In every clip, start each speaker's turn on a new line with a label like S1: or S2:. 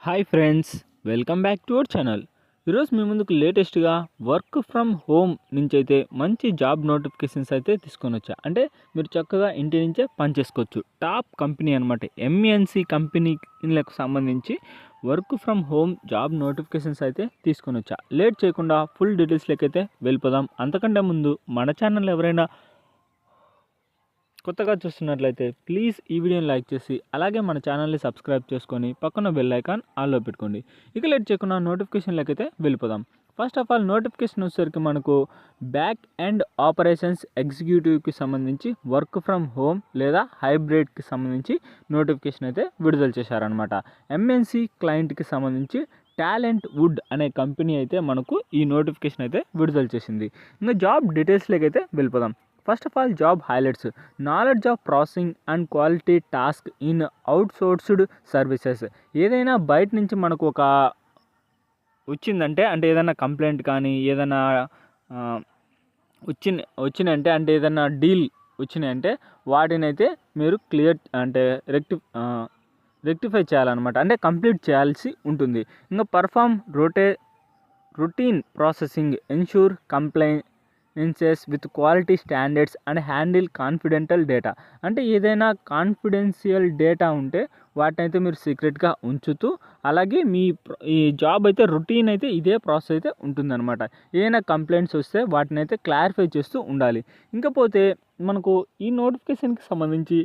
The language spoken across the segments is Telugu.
S1: Hi friends, welcome back to our channel. ఈరోజు మీ ముందుకు లేటెస్ట్గా వర్క్ ఫ్రమ్ హోమ్ నుంచి అయితే మంచి జాబ్ నోటిఫికేషన్స్ అయితే తీసుకొని వచ్చా. అంటే మీరు చక్కగా ఇంటి నుంచే పనిచేసుకోవచ్చు. టాప్ కంపెనీ అనమాట, ఎంఎన్సి కంపెనీలకు సంబంధించి work from home job notifications అయితే తీసుకొని వచ్చా. లేట్ చేయకుండా ఫుల్ డీటెయిల్స్లోకి అయితే వెళ్ళిపోదాం. అంతకంటే ముందు మన ఛానల్ ఎవరైనా కొత్తగా చూస్తున్నట్లయితే ప్లీజ్ ఈ వీడియోని లైక్ చేసి అలాగే మన ఛానల్ని సబ్స్క్రైబ్ చేసుకొని పక్కన బెల్ ఐకాన్ ఆన్లో పెట్టుకోండి. ఇక లేట్ చేయకుండా నోటిఫికేషన్లోకి అయితే వెళ్ళిపోదాం. ఫస్ట్ ఆఫ్ ఆల్ నోటిఫికేషన్ వచ్చేసరికి మనకు బ్యాక్ అండ్ ఆపరేషన్స్ ఎగ్జిక్యూటివ్కి సంబంధించి వర్క్ ఫ్రమ్ హోమ్ లేదా హైబ్రిడ్కి సంబంధించి నోటిఫికేషన్ అయితే విడుదల చేశారనమాట. ఎంఎన్సి క్లయింట్కి సంబంధించి టాలెంట్ వుడ్ అనే కంపెనీ అయితే మనకు ఈ నోటిఫికేషన్ అయితే విడుదల చేసింది. ఇంకా జాబ్ డీటెయిల్స్లోకి అయితే వెళ్ళిపోదాం. First of all job highlights: knowledge of processing and quality task in outsourced services. ఏదైనా బయట నుంచి మనకు ఒక వచ్చిందంటే, అంటే ఏదైనా కంప్లైంట్ కానీ ఏదైనా వచ్చినాయంటే, అంటే ఏదైనా డీల్ వచ్చినాయంటే వాటినైతే మీరు క్లియర్ అంటే రెక్టిఫై చేయాలన్నమాట, అంటే కంప్లీట్ చేయాల్సి ఉంటుంది. ఇంకా perform routine processing, ensure compliances with quality standards and handle confidential data. అంటే ఏదైనా కాన్ఫిడెన్షియల్ డేటా ఉంటే వాటిని అయితే మీరు సీక్రెట్గా ఉంచుతూ, అలాగే ఈ జాబ్ అయితే రొటీన్ అయితే ఇదే ప్రాసెస్ అయితే ఉంటుందన్నమాట. ఏదైనా కంప్లైంట్స్ వస్తే వాటిని అయితే క్లారిఫై చేస్తూ ఉండాలి. ఇంకపోతే మనకు ఈ నోటిఫికేషన్కి సంబంధించి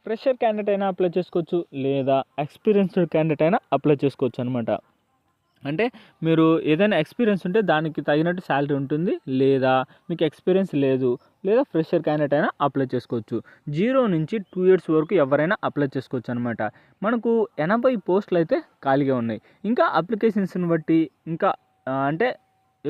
S1: ఫ్రెషర్ క్యాండిడేట్ అయినా అప్లై చేసుకోవచ్చు, లేదా ఎక్స్పీరియన్స్డ్ క్యాండిడేట్ అయినా అప్లై చేసుకోవచ్చు అనమాట. అంటే మీరు ఏదైనా ఎక్స్పీరియన్స్ ఉంటే దానికి తగినట్టు శాలరీ ఉంటుంది, లేదా మీకు ఎక్స్పీరియన్స్ లేదు, లేదా ఫ్రెషర్ క్యాండిడేట్ అయినా అప్లై చేసుకోవచ్చు. 0 నుంచి 2 years వరకు ఎవరైనా అప్లై చేసుకోవచ్చు అనమాట. మనకు 80 పోస్టులు అయితే ఖాళీగా ఉన్నాయి. ఇంకా అప్లికేషన్స్ని బట్టి ఇంకా అంటే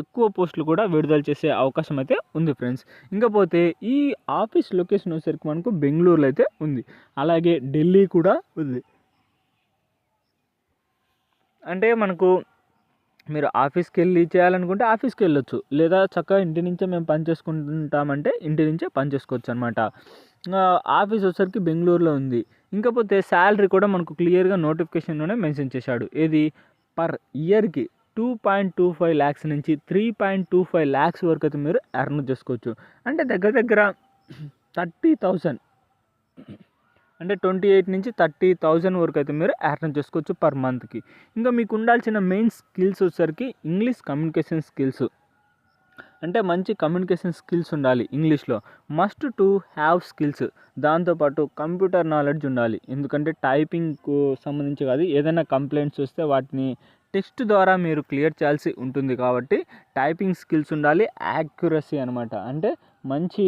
S1: ఎక్కువ పోస్టులు కూడా విడుదల చేసే అవకాశం అయితే ఉంది ఫ్రెండ్స్. ఇంకపోతే ఈ ఆఫీస్ లొకేషన్ వచ్చేసరికి మనకు బెంగళూరులో అయితే ఉంది, అలాగే ఢిల్లీ కూడా ఉంది. అంటే మనకు మీరు ఆఫీస్కి వెళ్ళి చేయాలనుకుంటే ఆఫీస్కి వెళ్ళొచ్చు, లేదా చక్కగా ఇంటి నుంచే మేము పని చేసుకుంటామంటే ఇంటి నుంచే పని చేసుకోవచ్చు అనమాట. ఆఫీస్ వచ్చేసరికి బెంగళూరులో ఉంది. ఇంకపోతే శాలరీ కూడా మనకు క్లియర్గా నోటిఫికేషన్లోనే మెన్షన్ చేశాడు. ఏది పర్ ఇయర్కి 2.25 lakhs నుంచి 3.25 lakhs వరకు అయితే మీరు ఎర్న్ చేసుకోవచ్చు. అంటే దగ్గర దగ్గర 30,000, అంటే 28 నుంచి 30,000 వరకు అయితే మీరు ఎర్న్ చేసుకోవచ్చు పర్ మంత్కి. ఇంకా మీకు ఉండాల్సిన మెయిన్ స్కిల్స్ వచ్చేసరికి ఇంగ్లీష్ కమ్యూనికేషన్ స్కిల్స్, అంటే మంచి కమ్యూనికేషన్ స్కిల్స్ ఉండాలి ఇంగ్లీష్లో. మస్ట్ టు హ్యావ్ స్కిల్స్, దాంతోపాటు కంప్యూటర్ నాలెడ్జ్ ఉండాలి. ఎందుకంటే టైపింగ్కు సంబంధించి కాదు, ఏదైనా కంప్లైంట్స్ వస్తే వాటిని టెక్స్ట్ ద్వారా మీరు క్లియర్ చేయాల్సి ఉంటుంది కాబట్టి టైపింగ్ స్కిల్స్ ఉండాలి. యాక్యురసీ అనమాట, అంటే మంచి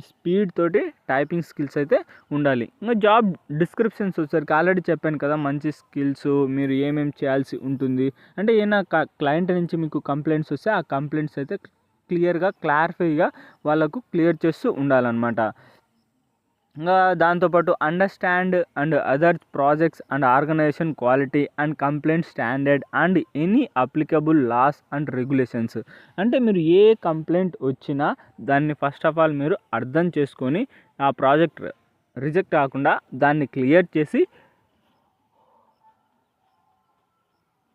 S1: స్పీడ్ తోటి టైపింగ్ స్కిల్స్ అయితే ఉండాలి. ఇంకా జాబ్ డిస్క్రిప్షన్స్ వచ్చేసరికి ఆల్రెడీ చెప్పాను కదా, మంచి స్కిల్స్ మీరు ఏమేమి చేయాల్సి ఉంటుంది. అంటే ఏమైనా క్లయింట్ నుంచి మీకు కంప్లైంట్స్ వస్తే ఆ కంప్లైంట్స్ అయితే క్లియర్గా క్లారిఫైగా వాళ్ళకు క్లియర్ చేస్తూ ఉండాలన్నమాట. ఇంకా దాంతోపాటు understand and other projects and organisation quality and complaint standard and any applicable laws and regulations. అంటే మీరు ఏ కంప్లైంట్ వచ్చినా దాన్ని ఫస్ట్ ఆఫ్ ఆల్ మీరు అర్థం చేసుకొని ఆ ప్రాజెక్ట్ రిజెక్ట్ కాకుండా దాన్ని క్లియర్ చేసి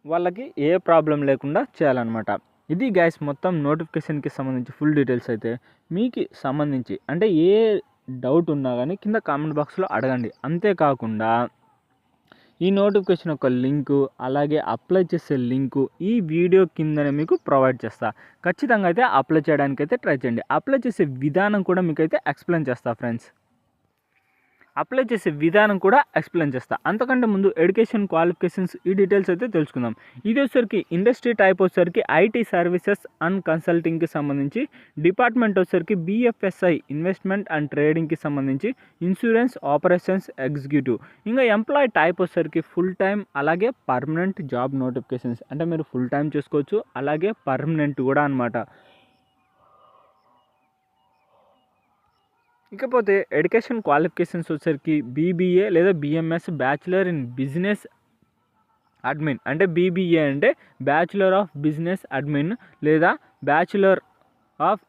S1: వాళ్ళకి ఏ ప్రాబ్లం లేకుండా చేయాలన్నమాట. ఇది గైస్ మొత్తం నోటిఫికేషన్కి సంబంధించి ఫుల్ డీటెయిల్స్ అయితే. మీకు సంబంధించి అంటే ఏ డౌట్ ఉన్నా కానీ కింద కామెంట్ బాక్స్లో అడగండి. అంతేకాకుండా ఈ నోటిఫికేషన్ యొక్క లింకు, అలాగే అప్లై చేసే లింకు ఈ వీడియో కిందనే మీకు ప్రొవైడ్ చేస్తా. ఖచ్చితంగా అయితే అప్లై చేయడానికి అయితే ట్రై చేయండి. అప్లై చేసే విధానం కూడా మీకు అయితే ఎక్స్ప్లెయిన్ చేస్తా ఫ్రెండ్స్. అప్లై చేసే విధానం కూడా ఎక్స్ప్లెయిన్ చేస్తా. అంతకంటే ముందు ఎడ్యుకేషన్ క్వాలిఫికేషన్స్ ఈ డీటెయిల్స్ అయితే తెలుసుకుందాం. ఇది వచ్చేసరికి ఇండస్ట్రీ టైప్ వచ్చేసరికి ఐటీ సర్వీసెస్ అండ్ కన్సల్టింగ్కి సంబంధించి, డిపార్ట్మెంట్ వచ్చేసరికి బిఎఫ్ఎస్ఐ ఇన్వెస్ట్మెంట్ అండ్ ట్రేడింగ్కి సంబంధించి, ఇన్సూరెన్స్ ఆపరేషన్స్ ఎగ్జిక్యూటివ్. ఇంకా ఎంప్లాయ్ టైప్ వచ్చేసరికి ఫుల్ టైం, అలాగే పర్మనెంట్ జాబ్ నోటిఫికేషన్స్. అంటే మీరు ఫుల్ టైం చేసుకోవచ్చు, అలాగే పర్మనెంట్ కూడా అనమాట. ఇకపోతే ఎడ్యుకేషన్ క్వాలిఫికేషన్స్ వచ్చేసరికి బీబీఏ లేదా BMS, bachelor in business admin. అంటే బీబీఏ అంటే బ్యాచులర్ ఆఫ్ బిజినెస్ అడ్మిన్, లేదా బ్యాచులర్ ఆఫ్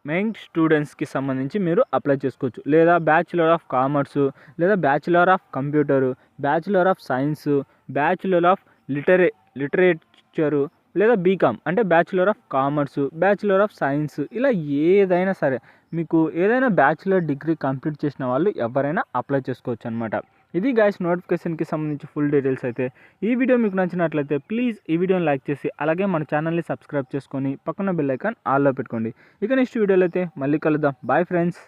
S1: మెయిన్ స్టూడెంట్స్కి సంబంధించి మీరు అప్లై చేసుకోవచ్చు. లేదా బ్యాచిలర్ ఆఫ్ కామర్సు, లేదా bachelor of computer, bachelor of science, bachelor of literature, లేదా బీకామ్ అంటే bachelor of commerce, bachelor of science, ఇలా ఏదైనా సరే మీకు ఏదైనా బ్యాచిలర్ డిగ్రీ కంప్లీట్ చేసిన వాళ్ళు ఎవరైనా అప్లై చేసుకోవచ్చు అనమాట. ఇది గైస్ నోటిఫికేషన్కి సంబంధించి ఫుల్ డీటెయిల్స్ అయితే. ఈ వీడియో మీకు నచ్చినట్లయితే ప్లీజ్ ఈ వీడియోని లైక్ చేసి అలాగే మన ఛానల్ని సబ్స్క్రైబ్ చేసుకొని పక్కన బెల్ ఐకాన్ ఆల్లో పెట్టుకోండి. ఇక నెక్స్ట్ వీడియోలో అయితే మళ్ళీ కలుద్దాం. Bye friends.